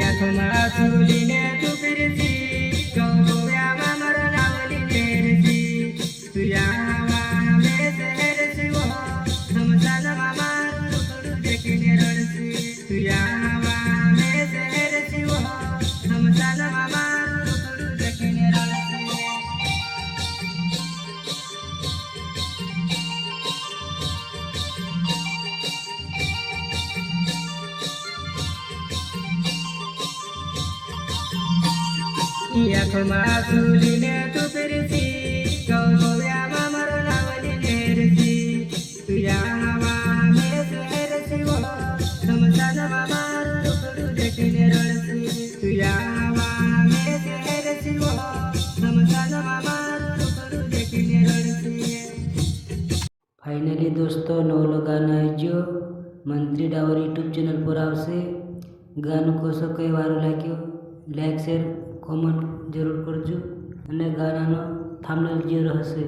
આંખમાં ચૂલીને તું ફિરતી ગૌવ્યામાં મારો નાવલી ફેરતી તુયા મેં શહેર શિવો સમસાનમાં મારું રૂપડું દેખીને રડતી તુયા મેં શહેર શિવો સમસાનમાં મારું રૂપડું દેખીને રડતી આંખમાં ચૂલીને તું ફિરતી ગૌવ્યામાં મારો નાવલી ફેરતી તુયા મેં શહેર શિવો સમસાનમાં મારું રૂપડું દેખીને રડતી તુયા મેં શહેર શિવો સમસાનમાં મારું રૂપડું દેખીને રડતી। फाइनली दोस्तों नवलो गाना जो मंत्री डावर यूट्यूब चैनल पर आवशे। गाना कसो कई वारो लाग्यो लाइक शेर कमेंट जरूर करजो अने गानानो थंबनेल जे रहशे